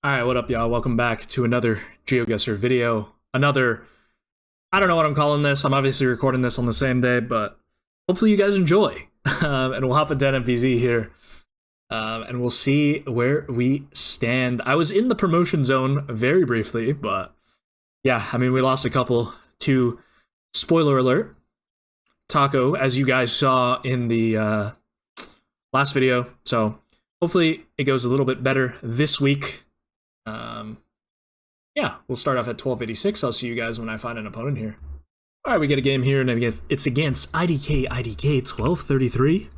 Alright, what up y'all? Welcome back to another GeoGuessr video. I don't know what I'm calling this. I'm obviously recording this on the same day, but hopefully you guys enjoy. And we'll hop into NMVZ here. And we'll see where we stand. I was in the promotion zone very briefly, but yeah, I mean, we lost a couple to, spoiler alert, Taco, as you guys saw in the last video. So hopefully it goes a little bit better this week. Yeah, we'll start off at 1286. I'll see you guys when I find an opponent here. All right, we get a game here, and it's against Idk Idk 1233.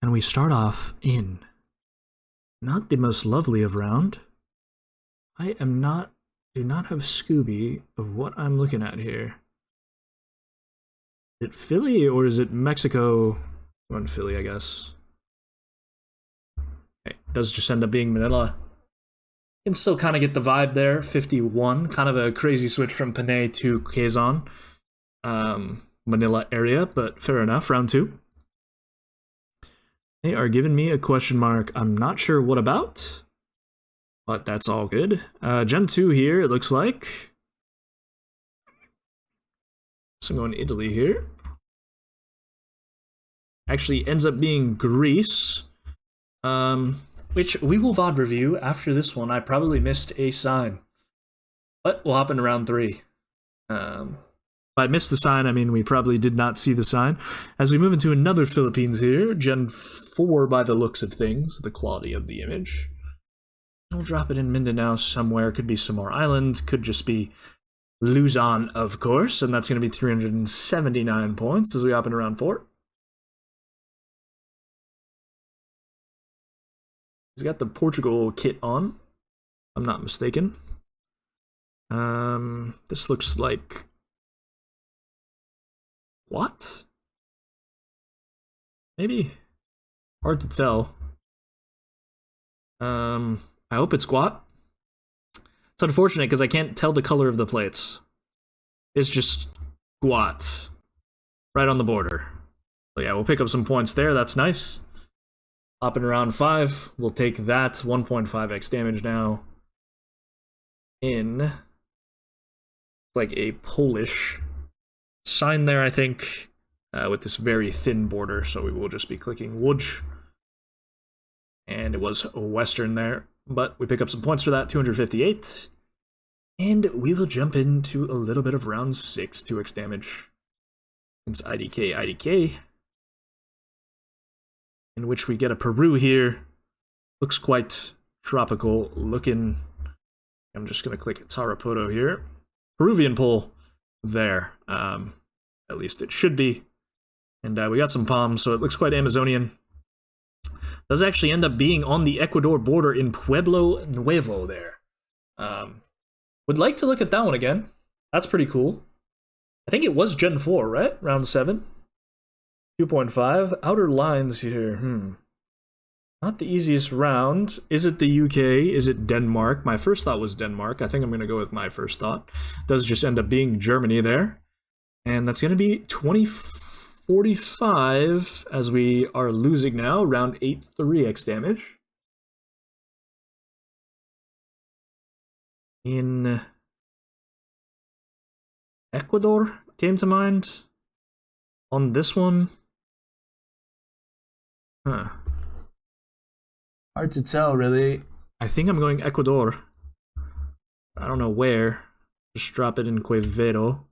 And we start off in not the most lovely of round. Do not have Scooby of what I'm looking at here. Is it Philly or is it Mexico? Going Philly, I guess. Okay, does just end up being Manila. Can still kind of get the vibe there. 51, kind of a crazy switch from Panay to Quezon, Manila area, but fair enough. Round 2. They are giving me a question mark. I'm not sure what about, but that's all good. Gen 2 here, it looks like. So I'm going Italy here. Actually ends up being Greece. Which we will VOD review after this one. I probably missed a sign, but we'll hop into round 3. By missed the sign, I mean we probably did not see the sign. As we move into another Philippines here, Gen 4 by the looks of things, the quality of the image. We'll drop it in Mindanao somewhere. Could be Samar Island, could just be Luzon, of course, and that's going to be 379 points as we hop into round 4. He's got the Portugal kit on, if I'm not mistaken. This looks like... what? Maybe? Hard to tell. I hope it's squat. It's unfortunate because I can't tell the color of the plates. It's just squat. Right on the border. But yeah, we'll pick up some points there. That's nice. Hopping around 5, we'll take that 1.5x damage now in like a Polish sign there, I think, with this very thin border. So we will just be clicking Łódź, and it was Western there, but we pick up some points for that, 258, and we will jump into a little bit of round 6, 2x damage. It's Idk Idk. In which we get a Peru here. Looks quite tropical looking. I'm just going to click Tarapoto here. Peruvian pull there. At least it should be. And we got some palms, so it looks quite Amazonian. Does actually end up being on the Ecuador border in Pueblo Nuevo there. Would like to look at that one again. That's pretty cool. I think it was Gen 4, right? Round 7. 2.5. Outer lines here. Not the easiest round. Is it the UK? Is it Denmark? My first thought was Denmark. I think I'm going to go with my first thought. Does just end up being Germany there. And that's going to be 2045 as we are losing now. Round 8, 3x damage. In Ecuador came to mind on this one. Hard to tell, really. I think I'm going Ecuador. I don't know where. Just drop it in Quevedo.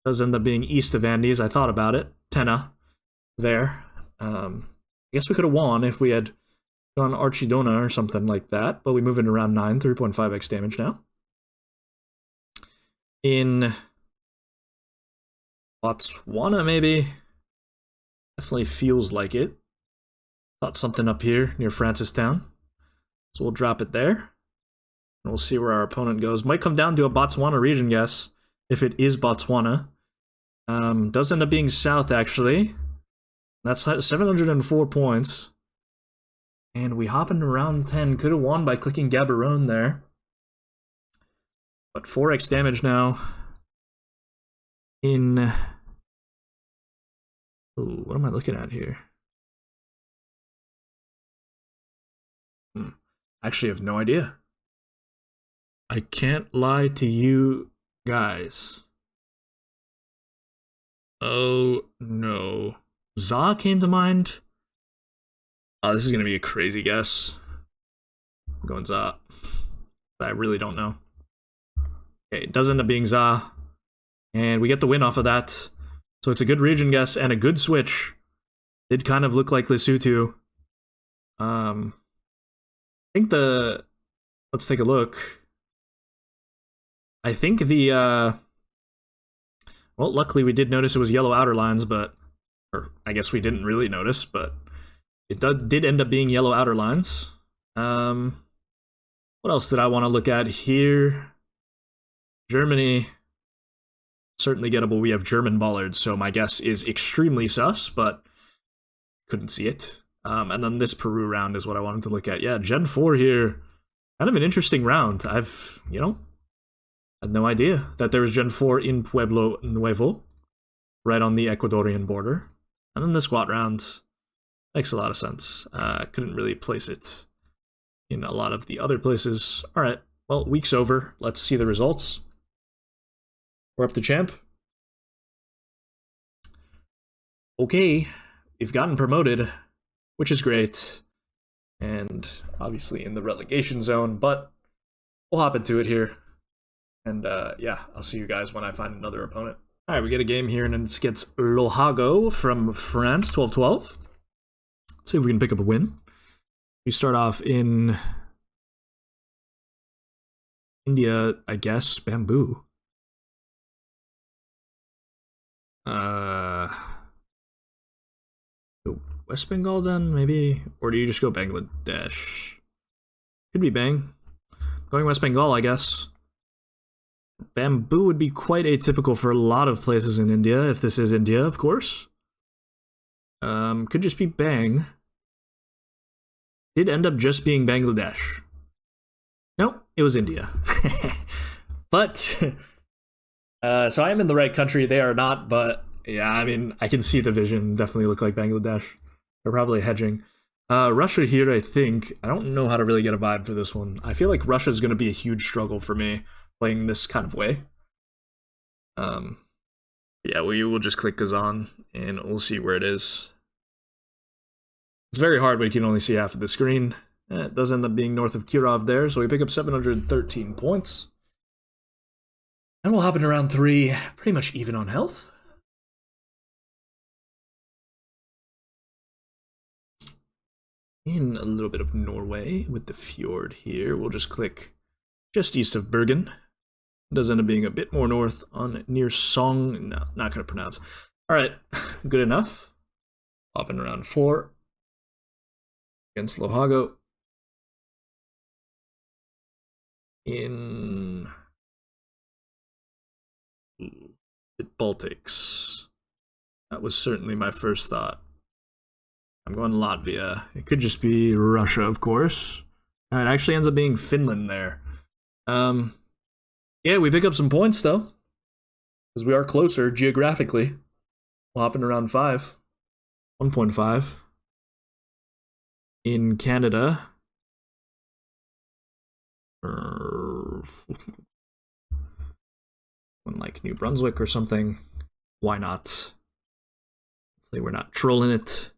Does end up being east of Andes. I thought about it. Tena. There. I guess we could have won if we had gone Archidona or something like that. But we move into round 9. 3.5x damage now. In Botswana, maybe? Definitely feels like it. Thought something up here near Francistown. So we'll drop it there. And we'll see where our opponent goes. Might come down to a Botswana region guess, if it is Botswana. Does end up being south, actually. That's 704 points. And we hop into round 10. Could have won by clicking Gaborone there. But 4x damage now. In... ooh, what am I looking at here? Actually have no idea. I can't lie to you guys. Oh no. Za came to mind. Oh, this is gonna be a crazy guess. I'm going Za. I really don't know. Okay, it does end up being Za. And we get the win off of that. So it's a good region guess and a good switch. Did kind of look like Lesotho. I think let's take a look. I think well, luckily we did notice it was yellow outer lines, or I guess we didn't really notice, but it did end up being yellow outer lines. What else did I want to look at here? Germany, certainly gettable. We have German bollards, so my guess is extremely sus, but couldn't see it. And then this Peru round is what I wanted to look at. Yeah, Gen 4 here, kind of an interesting round. I've, had no idea that there was Gen 4 in Pueblo Nuevo, right on the Ecuadorian border. And then the squat round makes a lot of sense. Couldn't really place it in a lot of the other places. All right, well, week's over. Let's see the results. We're up to champ. Okay, we've gotten promoted, which is great. And obviously in the relegation zone, but we'll hop into it here. And yeah, I'll see you guys when I find another opponent. All right, we get a game here, and it's against Lohago from France, 12-12. Let's see if we can pick up a win. We start off in India, I guess. Bamboo. West Bengal then, maybe? Or do you just go Bangladesh? Could be Bang. Going West Bengal, I guess. Bamboo would be quite atypical for a lot of places in India, if this is India, of course. Could just be Bang. Did end up just being Bangladesh. No, it was India. But, so I am in the right country, they are not, but yeah, I mean, I can see the vision, definitely look like Bangladesh. They're probably hedging. Russia here, I think. I don't know how to really get a vibe for this one. I feel like Russia's going to be a huge struggle for me playing this kind of way. Yeah, we will just click Kazan and we'll see where it is. It's very hard, but you can only see half of the screen. It does end up being north of Kirov there, so we pick up 713 points. And we'll hop in round 3, pretty much even on health. In a little bit of Norway with the fjord here. We'll just click just east of Bergen. It does end up being a bit more north on near Song. No, not going to pronounce. All right, good enough. Hopping around 4 against Lohago. In the Baltics. That was certainly my first thought. I'm going Latvia. It could just be Russia, of course. It actually ends up being Finland there. Yeah, we pick up some points, though. Because we are closer geographically. We'll hop in around 5. 1.5. In Canada. Like New Brunswick or something. Why not? Hopefully we're not trolling it.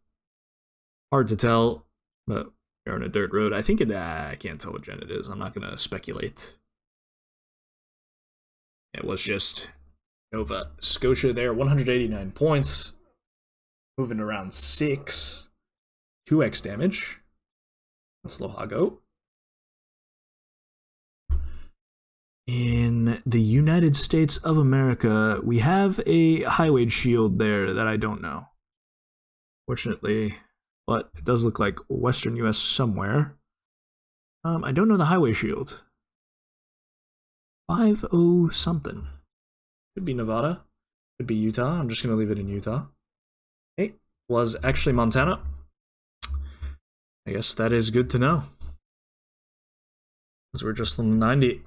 Hard to tell, but we're on a dirt road. I think I can't tell what gen it is. I'm not going to speculate. It was just Nova Scotia there. 189 points. Moving around 6. 2x damage. That's Lohago. In the United States of America, we have a highway shield there that I don't know. Fortunately, but it does look like Western US somewhere. I don't know the highway shield. 50 something. Could be Nevada. Could be Utah. I'm just going to leave it in Utah. Hey, was actually Montana. I guess that is good to know. Because we're just on 90.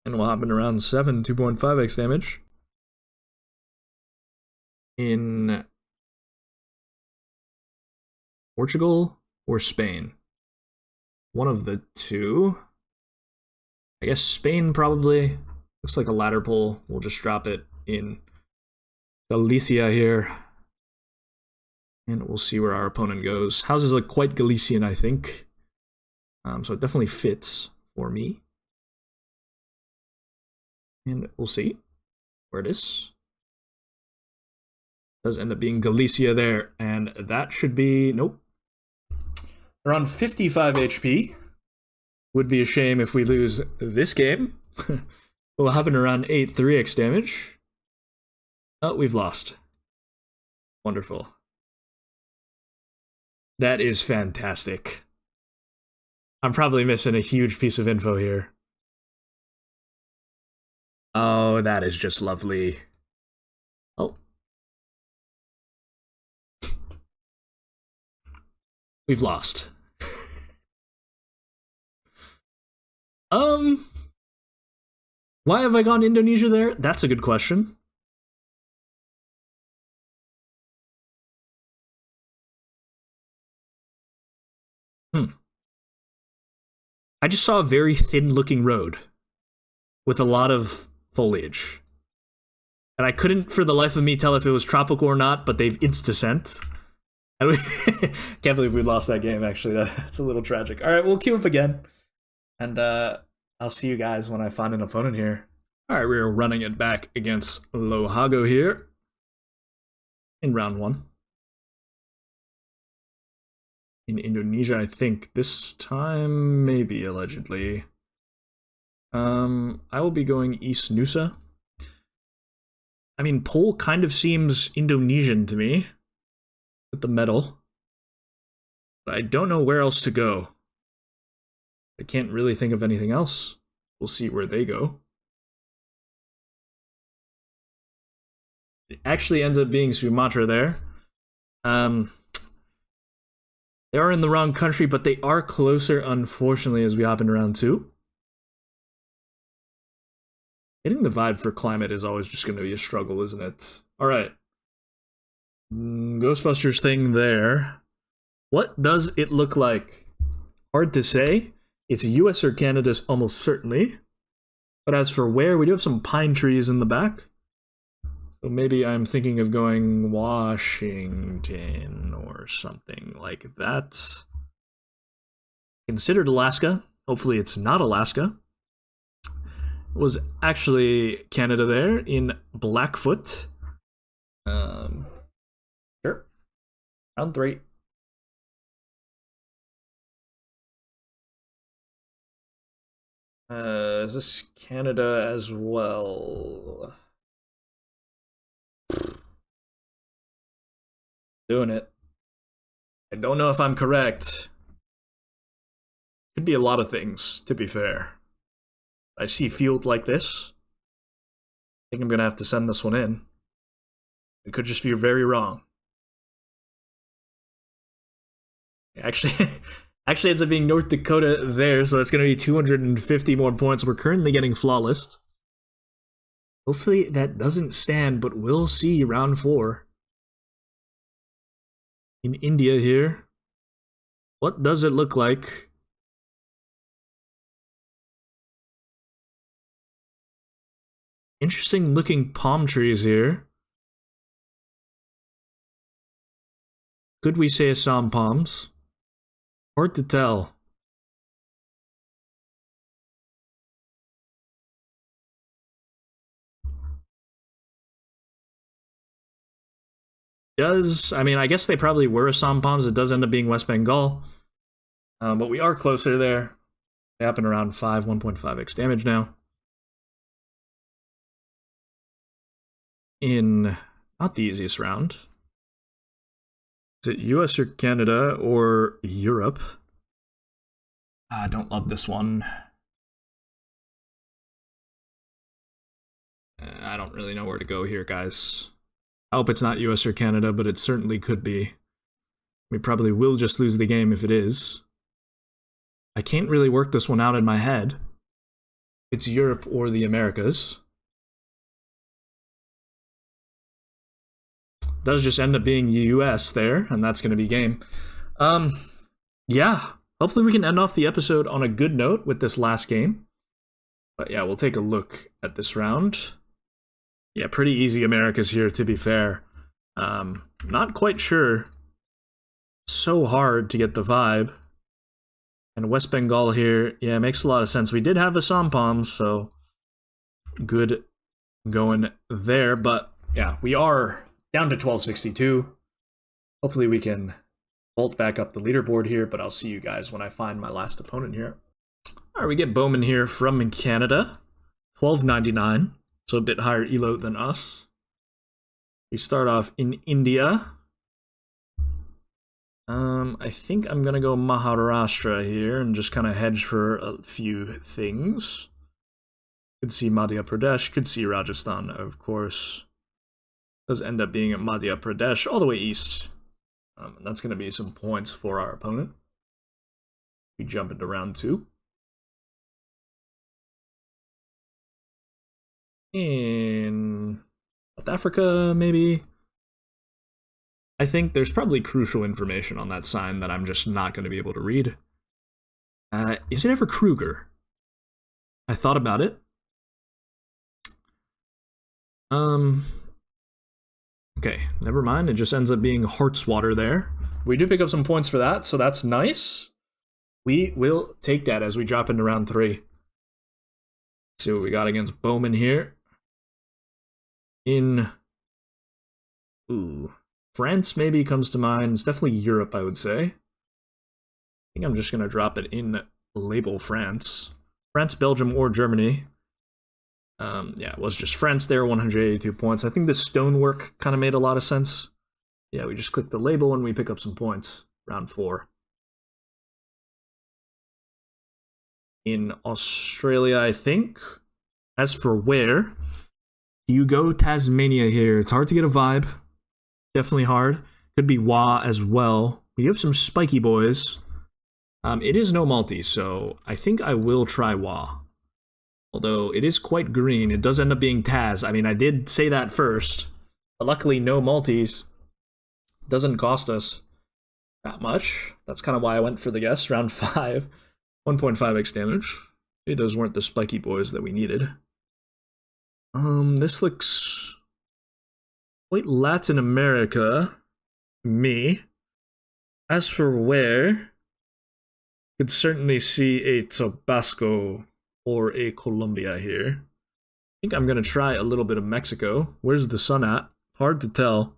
And we'll hop in around 7, 2.5x damage. In Portugal or Spain? one of the two. I guess Spain probably. Looks like a ladder pull. We'll just drop it in Galicia here. And we'll see where our opponent goes. Houses look quite Galician, I think. So it definitely fits for me. And we'll see where it is. Does end up being Galicia there. And that should be... Nope. They're on 55 HP. Would be a shame if we lose this game. We'll have it around 8 3x damage. Oh, we've lost. Wonderful. That is fantastic. I'm probably missing a huge piece of info here. Oh, that is just lovely. Oh. We've lost. Why have I gone Indonesia there? That's a good question. I just saw a very thin-looking road with a lot of foliage. And I couldn't for the life of me tell if it was tropical or not, but they've insta-sent. Can't believe we lost that game, actually. That's a little tragic. Alright, we'll queue up again. And I'll see you guys when I find an opponent here. Alright, we're running it back against Lohago here. In round 1. In Indonesia, I think. This time, maybe, allegedly. I will be going East Nusa. I mean, Pole kind of seems Indonesian to me. With the medal. But I don't know where else to go. I can't really think of anything else. We'll see where they go. It actually ends up being Sumatra there. They are in the wrong country, but they are closer, unfortunately, as we hop into round 2. Getting the vibe for climate is always just going to be a struggle, isn't it? Alright. Ghostbusters thing there. What does it look like? Hard to say. It's US or Canada, almost certainly. But as for where, we do have some pine trees in the back. So maybe I'm thinking of going Washington or something like that. Considered Alaska. Hopefully it's not Alaska. It was actually Canada there in Blackfoot. Sure. Round 3. Is this Canada as well? Doing it. I don't know if I'm correct. Could be a lot of things, to be fair. I see field like this. I think I'm gonna have to send this one in. It could just be very wrong. Actually, actually ends up being North Dakota there, so that's gonna be 250 more points. We're currently getting flawless. Hopefully that doesn't stand, but we'll see round 4. In India here. What does it look like? Interesting looking palm trees here. Could we say Assam palms? Hard to tell. I mean, I guess they probably were Assam palms. It does end up being West Bengal. But we are closer there. They happen around 1.5x damage now. In not the easiest round. Is it US or Canada or Europe? I don't love this one. I don't really know where to go here, guys. I hope it's not US or Canada, but it certainly could be. We probably will just lose the game if it is. I can't really work this one out in my head. It's Europe or the Americas. Does just end up being US there, and that's going to be game. Yeah. hopefully we can end off the episode on a good note with this last game. But yeah, we'll take a look at this round. Yeah, pretty easy Americas here, to be fair. Not quite sure. So hard to get the vibe. And West Bengal here, yeah, makes a lot of sense. We did have Assam Palms, so good going there. But yeah, we are down to 1262. Hopefully we can bolt back up the leaderboard here, but I'll see you guys when I find my last opponent here. All right, we get Bouman here from Canada, 1299, so a bit higher elo than us. We start off in India. I think I'm gonna go Maharashtra here and just kind of hedge for a few things. Could see Madhya Pradesh, could see Rajasthan, of course. Does end up being Madhya Pradesh all the way east. And that's gonna be some points for our opponent. We jump into round 2. In South Africa, maybe. I think there's probably crucial information on that sign that I'm just not going to be able to read. Is it ever Kruger? I thought about it. Okay, never mind. It just ends up being Hartswater there. We do pick up some points for that, so that's nice. We will take that as we drop into round 3. See what we got against Bouman here. In France maybe comes to mind. It's definitely Europe, I would say. I think I'm just going to drop it in label France. France, Belgium, or Germany. Yeah, it was just France there, 182 points. I think the stonework kind of made a lot of sense. Yeah, we just click the label and we pick up some points. Round 4. In Australia, I think. As for where, you go Tasmania here. It's hard to get a vibe. Definitely hard. Could be Wa as well. We have some spiky boys. It is no multi, so I think I will try Wa. Although it is quite green. It does end up being Taz. I mean, I did say that first. But luckily, no multis. Doesn't cost us that much. That's kind of why I went for the guess. Round 5. 1.5x damage. Maybe those weren't the spiky boys that we needed. This looks quite Latin America. Me. As for where, could certainly see a Tabasco or a Colombia here. I think I'm gonna try a little bit of Mexico. Where's the sun at? Hard to tell.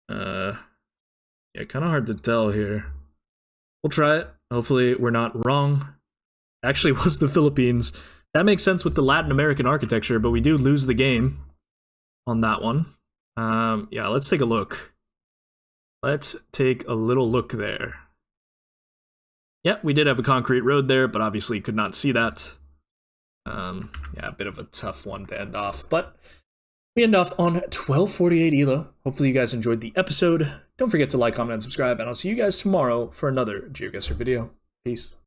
Yeah, kind of hard to tell here. We'll try it. Hopefully we're not wrong. Actually, it was the Philippines. That makes sense with the Latin American architecture, but we do lose the game on that one. Yeah, let's take a look. Let's take a little look there. Yeah, we did have a concrete road there, but obviously could not see that. Yeah, a bit of a tough one to end off, but we end off on 1248 elo. Hopefully you guys enjoyed the episode. Don't forget to like, comment, and subscribe, and I'll see you guys tomorrow for another GeoGuessr video. Peace.